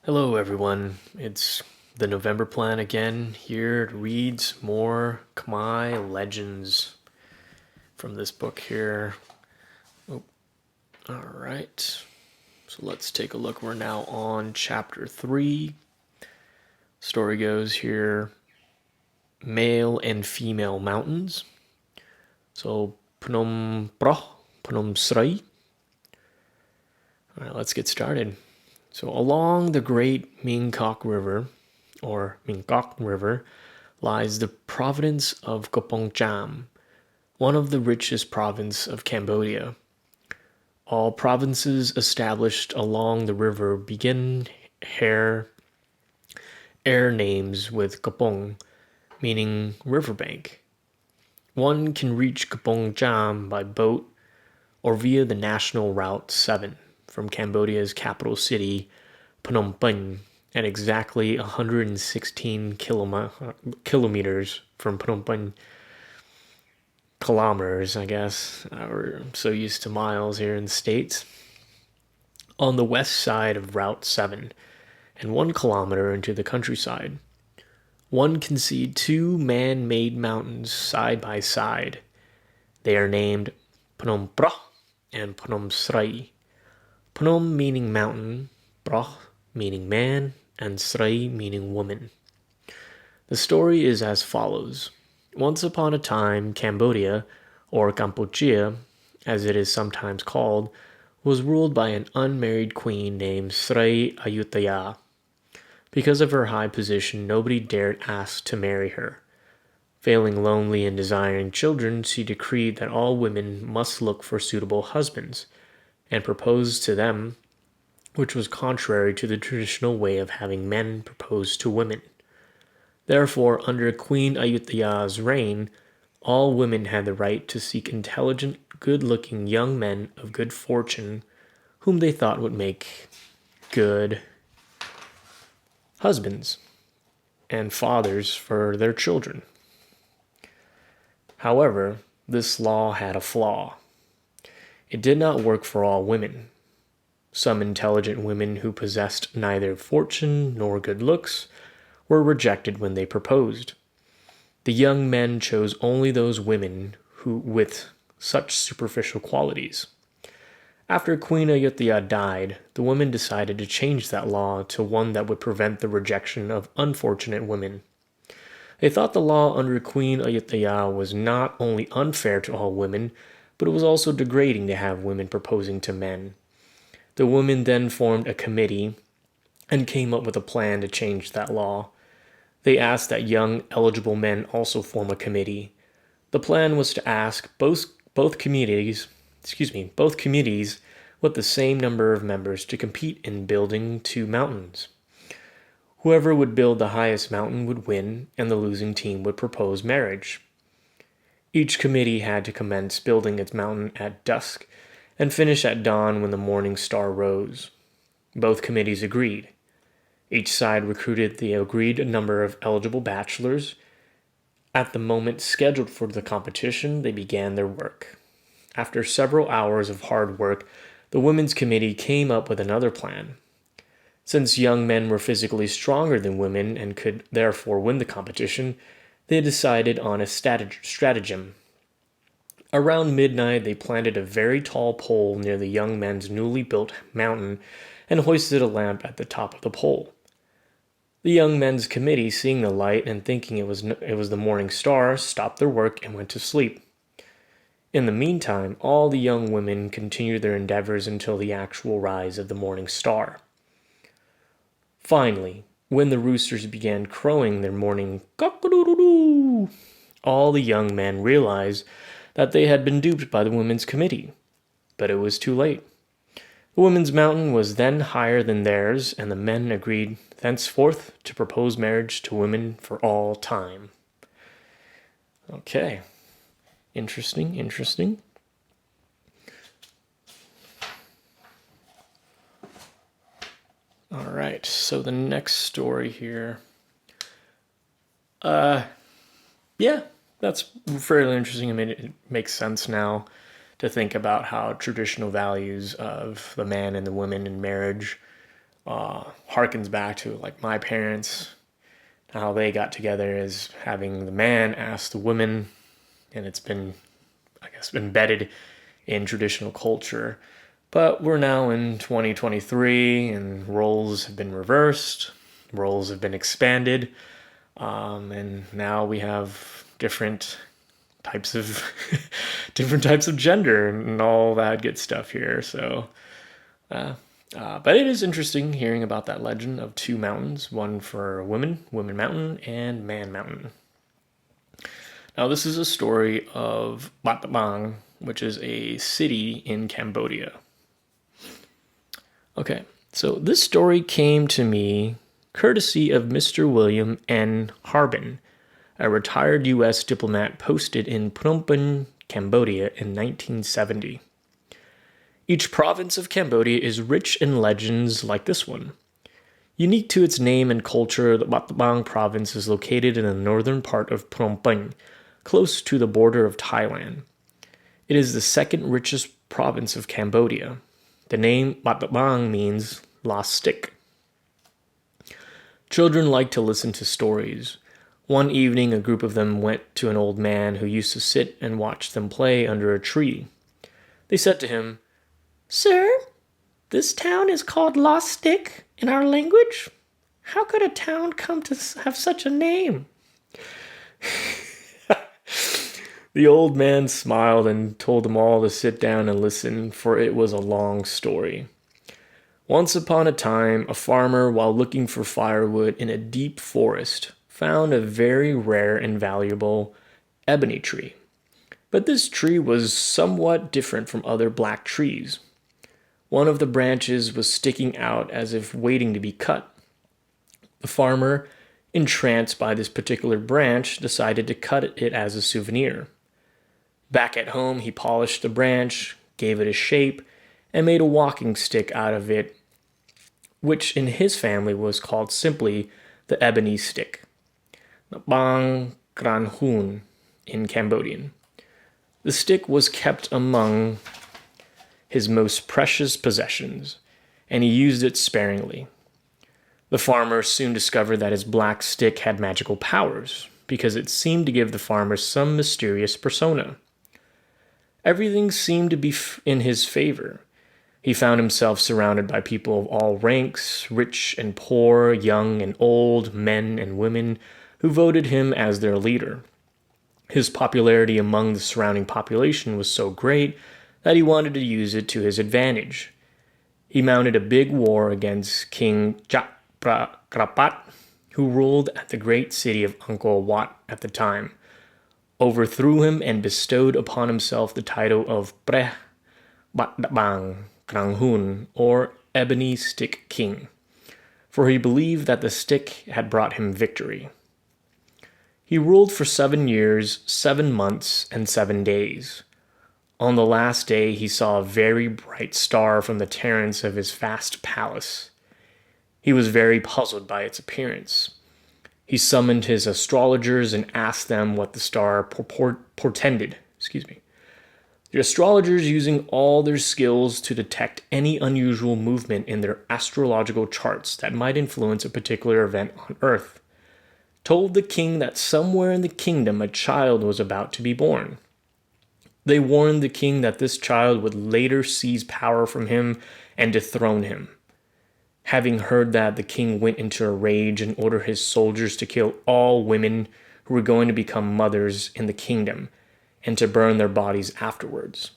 Hello, everyone. It's the November Plan again, here to read some more Khmer legends from this book here. Oh, all right. So let's take a look. We're now on chapter 3. Story goes here male and female mountains. So Phnom Proh, Phnom Srey. All right, let's get started. So along the great Mingkok River, or Mingkok River, lies the province of Kapong Cham, one of the richest provinces of Cambodia. All provinces established along the river begin air names with Kapong, meaning riverbank. One can reach Kapong Cham by boat or via the National Route 7 from Cambodia's capital city, Phnom Penh, at exactly 116 kilometers from Phnom Penh. Kilometers, I guess. We're so used to miles here in the States. On the west side of Route 7, and 1 kilometer into the countryside, one can see two man made mountains side by side. They are named Phnom Proh and Phnom Srey. Phnom meaning mountain, Proh meaning man, and Srey meaning woman. The story is as follows. Once upon a time, Cambodia, or Kampuchea, as it is sometimes called, was ruled by an unmarried queen named Srey Ayutthaya. Because of her high position, nobody dared ask to marry her. Failing lonely and desiring children, she decreed that all women must look for suitable husbands, and proposed to them, which was contrary to the traditional way of having men propose to women. Therefore, under Queen Ayutthaya's reign, all women had the right to seek intelligent, good-looking young men of good fortune whom they thought would make good husbands and fathers for their children. However, this law had a flaw. It did not work for all women. Some intelligent women who possessed neither fortune nor good looks were rejected when they proposed. The young men chose only those women who with such superficial qualities. After Queen Ayutthaya died, the women decided to change that law to one that would prevent the rejection of unfortunate women. They thought the law under Queen Ayutthaya was not only unfair to all women, but it was also degrading to have women proposing to men. The women then formed a committee and came up with a plan to change that law. They asked that young, eligible men also form a committee. The plan was to ask both communities with the same number of members to compete in building 2 mountains. Whoever would build the highest mountain would win, and the losing team would propose marriage. Each committee had to commence building its mountain at dusk and finish at dawn when the morning star rose. Both committees agreed. Each side recruited the agreed number of eligible bachelors. At the moment scheduled for the competition, they began their work. After several hours of hard work, the women's committee came up with another plan. Since young men were physically stronger than women and could therefore win the competition, they decided on a stratagem. Around midnight, they planted a very tall pole near the young men's newly built mountain and hoisted a lamp at the top of the pole. The young men's committee, seeing the light and thinking it was the morning star, stopped their work and went to sleep. In the meantime, all the young women continued their endeavors until the actual rise of the morning star. Finally, when the roosters began crowing their morning cock-a-doodle-doo, all the young men realized that they had been duped by the women's committee. But it was too late. The women's mountain was then higher than theirs, and the men agreed thenceforth to propose marriage to women for all time. Okay. Interesting. All right, so the next story here. Yeah, that's fairly interesting. I mean, it makes sense now to think about how traditional values of the man and the woman in marriage harkens back to like my parents, how they got together is having the man ask the woman, and it's been, I guess, embedded in traditional culture. But we're now in 2023 and roles have been reversed, roles have been expanded, and now we have types of different types of gender and all that good stuff here. So, but it is interesting hearing about that legend of two mountains, one for women, Women Mountain, and Man Mountain. Now, this is a story of Battambang, which is a city in Cambodia. Okay, so this story came to me courtesy of Mr. William N. Harbin, a retired U.S. diplomat posted in Phnom Penh, Cambodia in 1970. Each province of Cambodia is rich in legends like this one. Unique to its name and culture, the Battambang province is located in the northern part of Phnom Penh, close to the border of Thailand. It is the second richest province of Cambodia. The name Battambang means lost stick. Children like to listen to stories. One evening, a group of them went to an old man who used to sit and watch them play under a tree. They said to him, "Sir, this town is called Lost Stick in our language. How could a town come to have such a name?" The old man smiled and told them all to sit down and listen, for it was a long story. Once upon a time, a farmer, while looking for firewood in a deep forest, found a very rare and valuable ebony tree. But this tree was somewhat different from other black trees. One of the branches was sticking out as if waiting to be cut. The farmer, entranced by this particular branch, decided to cut it as a souvenir. Back at home, he polished the branch, gave it a shape, and made a walking stick out of it, which in his family was called simply the ebony stick, the Bang Kran Hun in Cambodian. The stick was kept among his most precious possessions, and he used it sparingly. The farmer soon discovered that his black stick had magical powers, because it seemed to give the farmer some mysterious persona. Everything seemed to be in his favor. He found himself surrounded by people of all ranks, rich and poor, young and old, men and women, who voted him as their leader. His popularity among the surrounding population was so great that he wanted to use it to his advantage. He mounted a big war against King Krapat, who ruled at the great city of Angkor Wat at the time, overthrew him and bestowed upon himself the title of Preh Battambang Krang Hun, or Ebony Stick King, for he believed that the stick had brought him victory. He ruled for 7 years, 7 months, and 7 days. On the last day, he saw a very bright star from the terrace of his vast palace. He was very puzzled by its appearance. He summoned his astrologers and asked them what the star portended. The astrologers, using all their skills to detect any unusual movement in their astrological charts that might influence a particular event on Earth, told the king that somewhere in the kingdom a child was about to be born. They warned the king that this child would later seize power from him and dethrone him. Having heard that, the king went into a rage and ordered his soldiers to kill all women who were going to become mothers in the kingdom, and to burn their bodies afterwards.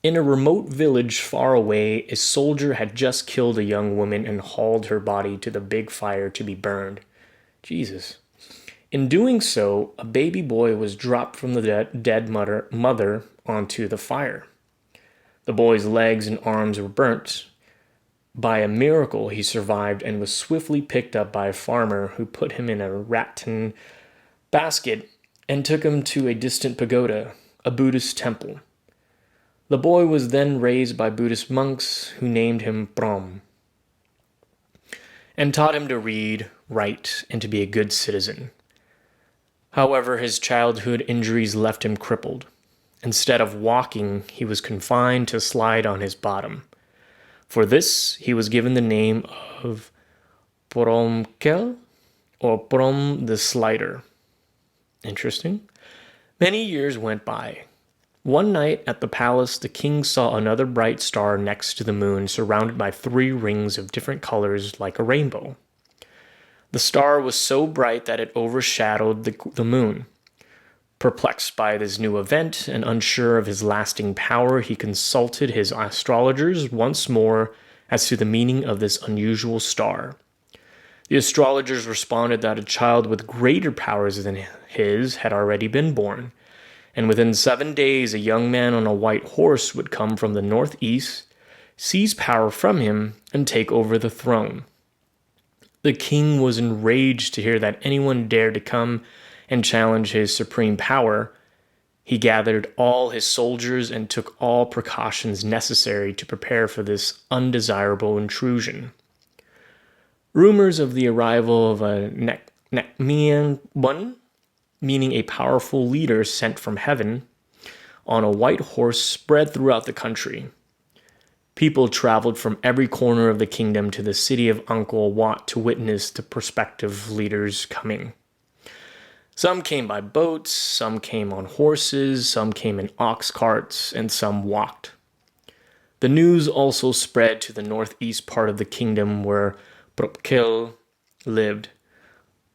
In a remote village far away, a soldier had just killed a young woman and hauled her body to the big fire to be burned. Jesus. In doing so, a baby boy was dropped from the dead mother onto the fire. The boy's legs and arms were burnt. By a miracle, he survived and was swiftly picked up by a farmer who put him in a rattan basket and took him to a distant pagoda, a Buddhist temple. The boy was then raised by Buddhist monks who named him Phnom and taught him to read, write, and to be a good citizen. However, his childhood injuries left him crippled. Instead of walking, he was confined to slide on his bottom. For this, he was given the name of Poromkel, or Prom the Slider. Interesting. Many years went by. One night at the palace, the king saw another bright star next to the moon, surrounded by 3 rings of different colors like a rainbow. The star was so bright that it overshadowed the moon. Perplexed by this new event and unsure of his lasting power, he consulted his astrologers once more as to the meaning of this unusual star. The astrologers responded that a child with greater powers than his had already been born, and within 7 days a young man on a white horse would come from the northeast, seize power from him, and take over the throne. The king was enraged to hear that anyone dared to come and challenge his supreme power. He gathered all his soldiers and took all precautions necessary to prepare for this undesirable intrusion. Rumors of the arrival of a Nekmian, meaning a powerful leader sent from heaven, on a white horse spread throughout the country. People traveled from every corner of the kingdom to the city of Angkor Wat to witness the prospective leader's coming. Some came by boats, some came on horses, some came in ox carts, and some walked. The news also spread to the northeast part of the kingdom where Propkel lived.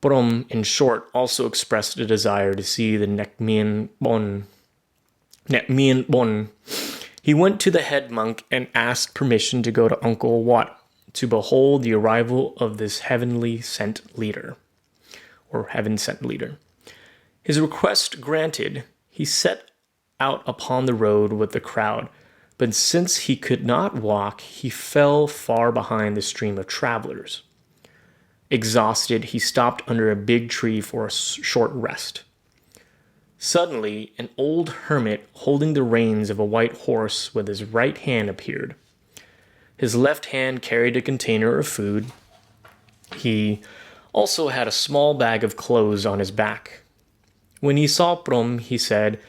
Prom, in short, also expressed a desire to see the Nekmian Bon. He went to the head monk and asked permission to go to Angkor Wat to behold the arrival of this heaven-sent leader. His request granted, he set out upon the road with the crowd, but since he could not walk, he fell far behind the stream of travelers. Exhausted, he stopped under a big tree for a short rest. Suddenly, an old hermit holding the reins of a white horse with his right hand appeared. His left hand carried a container of food. He also had a small bag of clothes on his back. When he saw Prom, he said,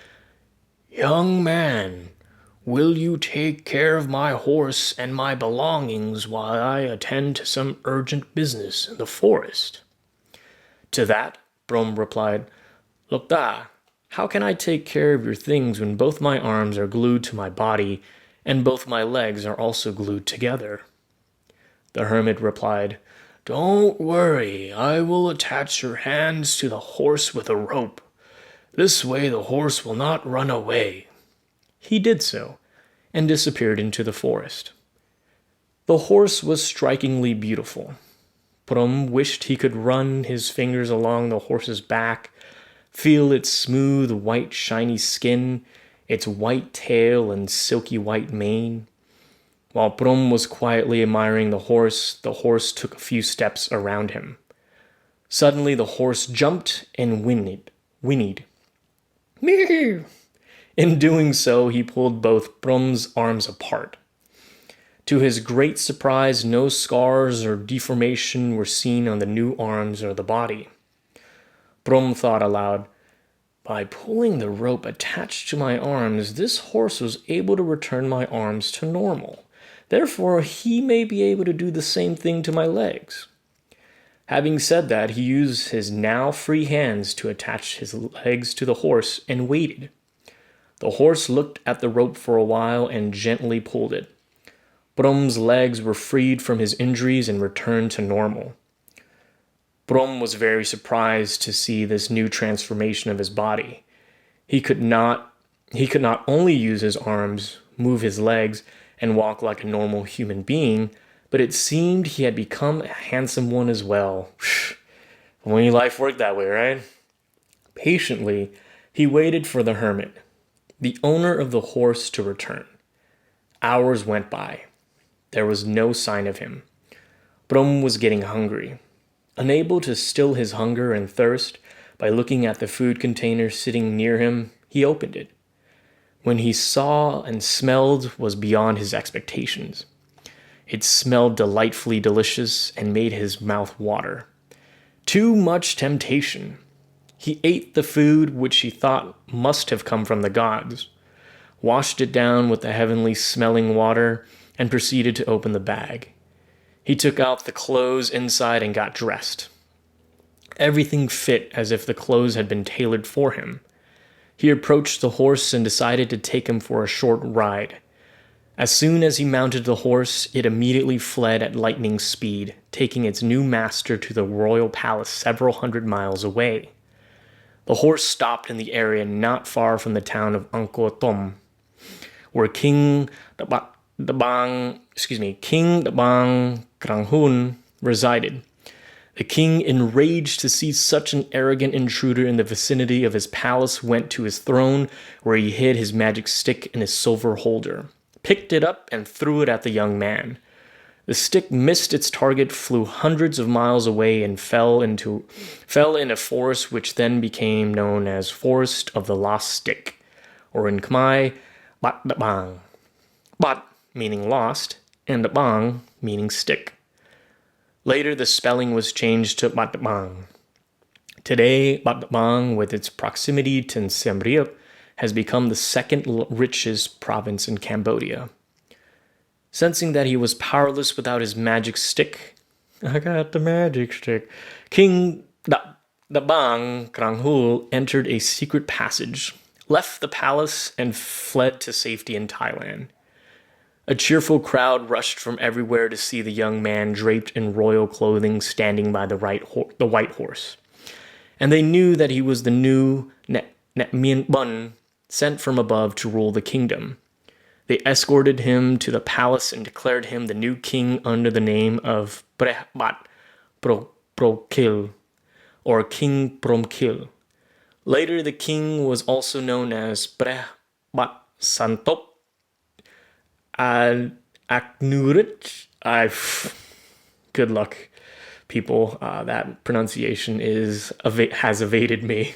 "Young man, will you take care of my horse and my belongings while I attend to some urgent business in the forest?" To that, Prom replied, "Look da, how can I take care of your things when both my arms are glued to my body and both my legs are also glued together?" The hermit replied, "Don't worry, I will attach your hands to the horse with a rope. This way the horse will not run away." He did so, and disappeared into the forest. The horse was strikingly beautiful. Prom wished he could run his fingers along the horse's back, feel its smooth, white, shiny skin, its white tail and silky white mane. While Prom was quietly admiring the horse took a few steps around him. Suddenly the horse jumped and whinnied. Meow. In doing so, he pulled both Prom's arms apart. To his great surprise, no scars or deformation were seen on the new arms or the body. Prom thought aloud, "By pulling the rope attached to my arms, this horse was able to return my arms to normal. Therefore, he may be able to do the same thing to my legs." Having said that, he used his now free hands to attach his legs to the horse and waited. The horse looked at the rope for a while and gently pulled it. Prom's legs were freed from his injuries and returned to normal. Prom was very surprised to see this new transformation of his body. He could not only use his arms, move his legs, and walk like a normal human being, but it seemed he had become a handsome one as well. Only life worked that way, right? Patiently, he waited for the hermit, the owner of the horse, to return. Hours went by. There was no sign of him. Prom was getting hungry. Unable to still his hunger and thirst by looking at the food container sitting near him, he opened it. When he saw and smelled was beyond his expectations. It smelled delightfully delicious and made his mouth water. Too much temptation. He ate the food which he thought must have come from the gods, washed it down with the heavenly smelling water, and proceeded to open the bag. He took out the clothes inside and got dressed. Everything fit as if the clothes had been tailored for him. He approached the horse and decided to take him for a short ride. As soon as he mounted the horse, it immediately fled at lightning speed, taking its new master to the royal palace several hundred miles away. The horse stopped in the area not far from the town of Angkor Thom, where King Battambang Kranghun resided. The king, enraged to see such an arrogant intruder in the vicinity of his palace, went to his throne, where he hid his magic stick in his silver holder, picked it up, and threw it at the young man. The stick missed its target, flew hundreds of miles away, and fell in a forest which then became known as Forest of the Lost Stick, or in Khmer, Battambang. Bat meaning lost, and Bang meaning stick. Later, the spelling was changed to Battambang. Today, Battambang, with its proximity to Siem Reap, has become the second richest province in Cambodia. Sensing that he was powerless without his magic stick, I got the magic stick, King Battambang Kranghul entered a secret passage, left the palace, and fled to safety in Thailand. A cheerful crowd rushed from everywhere to see the young man draped in royal clothing standing by the white horse. And they knew that he was the new Mien Bun sent from above to rule the kingdom. They escorted him to the palace and declared him the new king under the name of Prehbat Prokil, or King Promkil. Later, the king was also known as Prehbat Santop Aknurit. Good luck, people. That pronunciation has evaded me.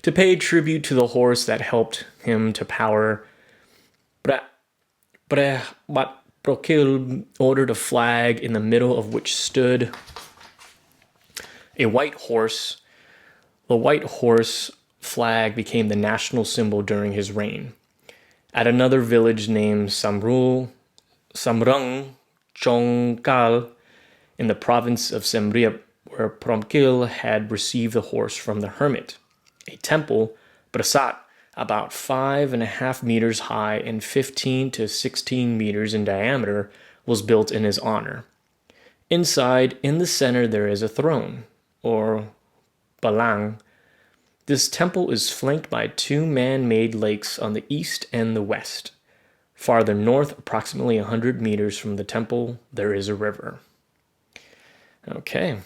To pay tribute to the horse that helped him to power, Prehbat Prokil ordered a flag in the middle of which stood a white horse. The white horse flag became the national symbol during his reign. At another village named Samrung Chongkal in the province of Siem Reap, where Promkil had received the horse from the hermit, a temple, Prasat, about 5.5 meters high and 15 to 16 meters in diameter, was built in his honor. Inside, in the center, there is a throne, or balang. This temple is flanked by 2 man-made lakes on the east and the west. Farther north, approximately 100 meters from the temple, there is a river. Okay,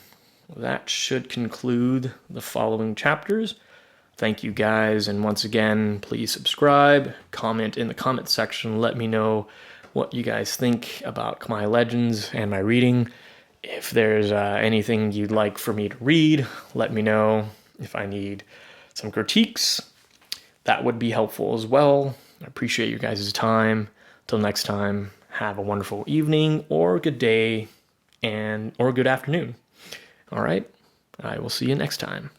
well, that should conclude the following chapters. Thank you guys, and once again, please subscribe, comment in the comment section, let me know what you guys think about Khmer Legends and my reading. If there's anything you'd like for me to read, let me know. If I need some critiques, that would be helpful as well. I appreciate your guys' time. Till next time, have a wonderful evening or good day or good afternoon. All right, I will see you next time.